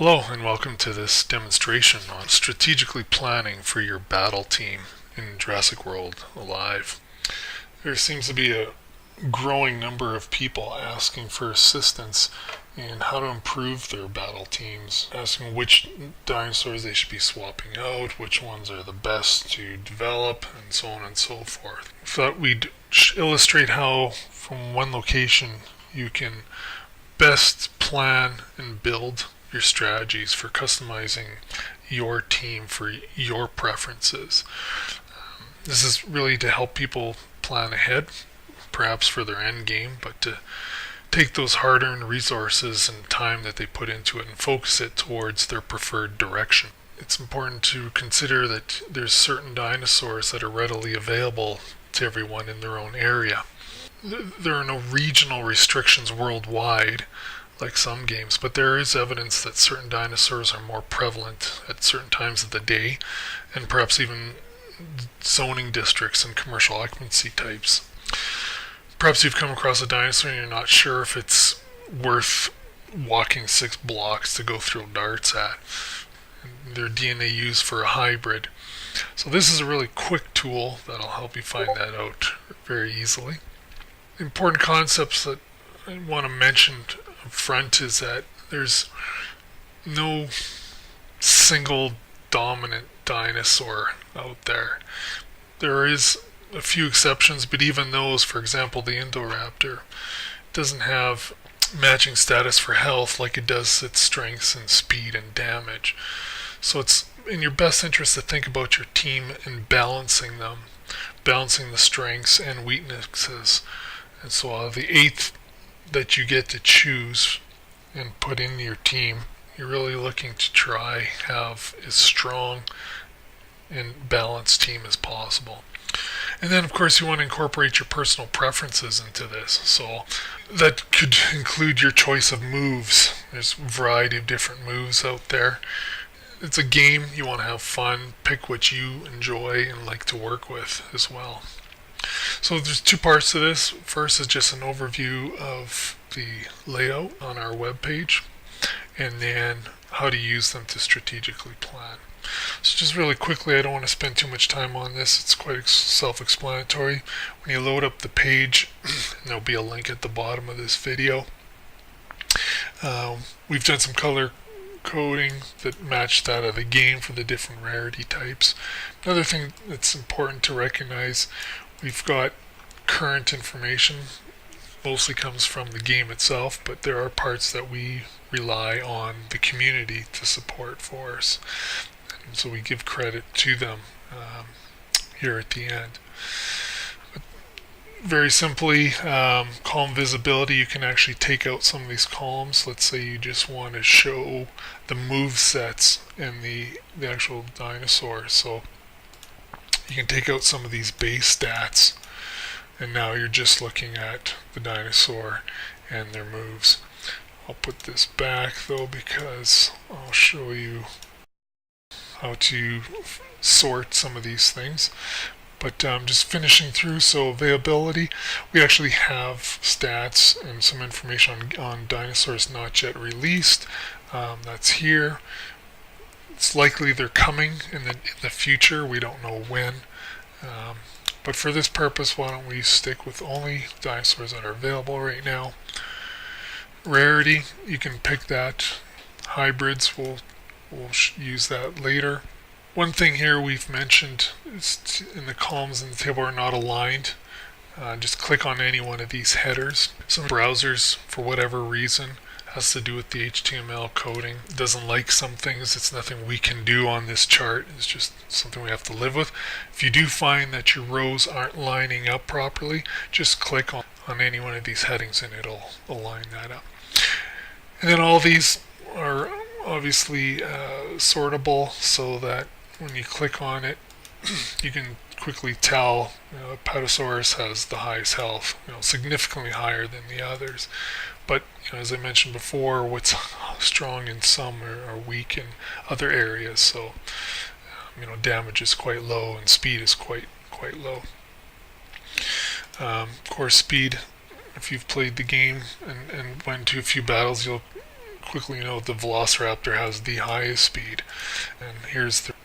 Hello and welcome to this demonstration on strategically planning for your battle team in Jurassic World Alive. There seems to be a growing number of people asking for assistance in how to improve their battle teams, asking which dinosaurs they should be swapping out, which ones are the best to develop, and so on and so forth. I thought we'd illustrate how from one location you can best plan and build your strategies for customizing your team for your preferences. This is really to help people plan ahead, perhaps for their end game, but to take those hard-earned resources and time that they put into it and focus it towards their preferred direction. It's important to consider that there's certain dinosaurs that are readily available to everyone in their own area. There are no regional restrictions worldwide like some games, but there is evidence that certain dinosaurs are more prevalent at certain times of the day, and perhaps even zoning districts and commercial occupancy types. Perhaps you've come across a dinosaur and you're not sure if it's worth walking 6 blocks to go throw darts at. Their DNA used for a hybrid. So this is a really quick tool that'll help you find that out very easily. Important concepts that I want to mention up front is that there's no single dominant dinosaur out there. There is a few exceptions, but even those, for example, the Indoraptor, doesn't have matching status for health like it does its strengths and speed and damage. So it's in your best interest to think about your team and balancing them, balancing the strengths and weaknesses. And so the 8th that you get to choose and put in your team, you're really looking to try have as strong and balanced team as possible. And then of course you want to incorporate your personal preferences into this. So that could include your choice of moves. There's a variety of different moves out there. It's a game, you want to have fun, pick what you enjoy and like to work with as well. So there's 2 parts to this. First is just an overview of the layout on our webpage, and then how to use them to strategically plan. So just really quickly, I don't want to spend too much time on this. It's quite self-explanatory. When you load up the page, there'll be a link at the bottom of this video. We've done some color coding that match that of the game for the different rarity types. Another thing that's important to recognize, we've got current information, mostly comes from the game itself, but there are parts that we rely on the community to support for us. And so we give credit to them here at the end. But very simply, column visibility, you can actually take out some of these columns. Let's say you just want to show the move sets and the actual dinosaur. So you can take out some of these base stats, and now you're just looking at the dinosaur and their moves. I'll put this back though because I'll show you how to sort some of these things. But just finishing through, so availability, we actually have stats and some information on dinosaurs not yet released. That's here. It's likely they're coming in the future. We don't know when. But for this purpose, why don't we stick with only dinosaurs that are available right now. Rarity, you can pick that. Hybrids, we'll use that later. One thing here we've mentioned is in the columns in the table are not aligned. Just click on any one of these headers. Some browsers, for whatever reason, has to do with the HTML coding. It doesn't like some things. It's nothing we can do on this chart. It's just something we have to live with. If you do find that your rows aren't lining up properly, just click on any one of these headings and it'll align that up. And then all these are obviously sortable so that when you click on it, you can quickly tell Apatosaurus has the highest health, significantly higher than the others. But as I mentioned before, what's strong in some are weak in other areas. So damage is quite low and speed is quite low. Of course, speed. If you've played the game and went to a few battles, you'll quickly note the Velociraptor has the highest speed, and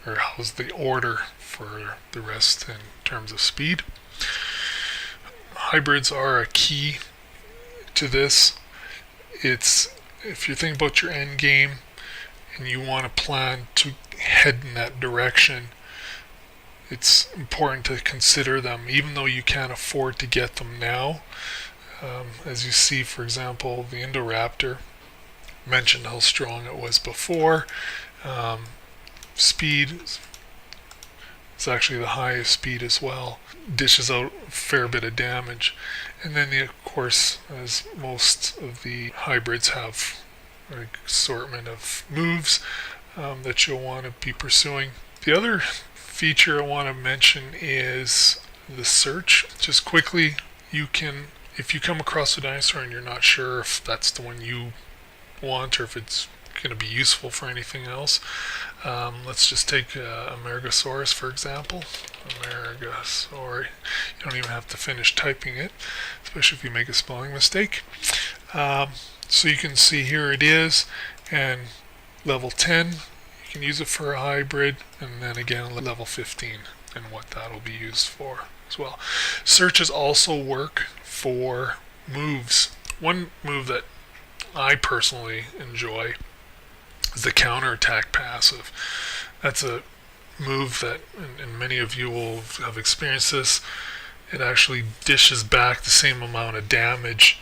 how's the order for the rest in terms of speed. Hybrids are a key to this. If you're thinking about your end game and you want to plan to head in that direction, it's important to consider them, even though you can't afford to get them now. As you see, for example, the Indoraptor, mentioned how strong it was before. Speed is actually the highest speed as well. Dishes out a fair bit of damage. And then, of course, as most of the hybrids have an assortment of moves that you'll want to be pursuing. The other feature I want to mention is the search. Just quickly, if you come across a dinosaur and you're not sure if that's the one you want or if it's going to be useful for anything else, let's just take Amergasaurus for example. Amergasaurus. You don't even have to finish typing it, especially if you make a spelling mistake. So you can see here it is, and level 10, you can use it for a hybrid, and then again level 15 and what that will be used for as well. Searches also work for moves. One move that I personally enjoy is the counterattack passive. That's a move that, and many of you will have experienced this, it actually dishes back the same amount of damage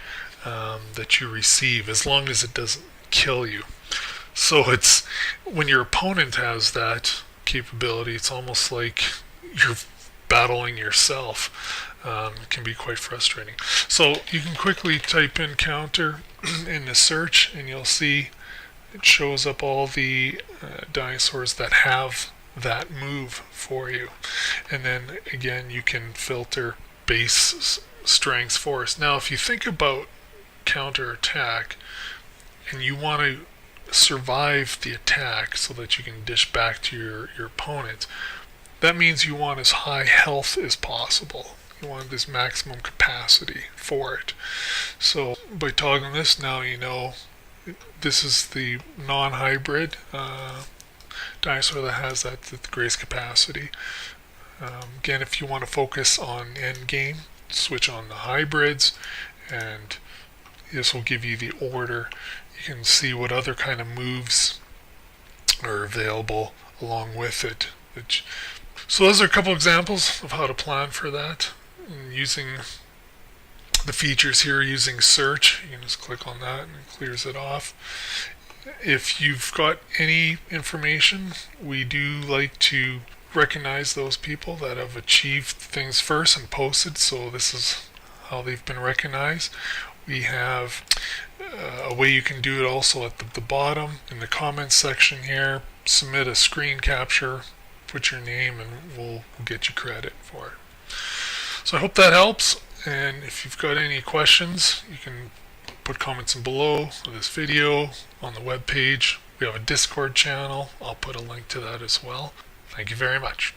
that you receive, as long as it doesn't kill you. So it's, when your opponent has that capability, it's almost like you're battling yourself. It can be quite frustrating. So you can quickly type in counter in the search, and you'll see it shows up all the dinosaurs that have that move for you. And then again, you can filter base strength force. Now if you think about counterattack and you want to survive the attack so that you can dish back to your opponent, that means you want as high health as possible. You want this maximum capacity for it. So by toggling this, now you know this is the non-hybrid dinosaur that has the greatest capacity. Again, if you want to focus on end game, switch on the hybrids, and this will give you the order. You can see what other kind of moves are available along with it. So those are a couple examples of how to plan for that. Using the features here, using search, you can just click on that and it clears it off. If you've got any information, we do like to recognize those people that have achieved things first and posted, so this is how they've been recognized. We have a way you can do it also at the bottom in the comments section here. Submit a screen capture, put your name, and we'll get you credit for it. So I hope that helps, and if you've got any questions, you can put comments in below this video on the webpage. We have a Discord channel. I'll put a link to that as well. Thank you very much.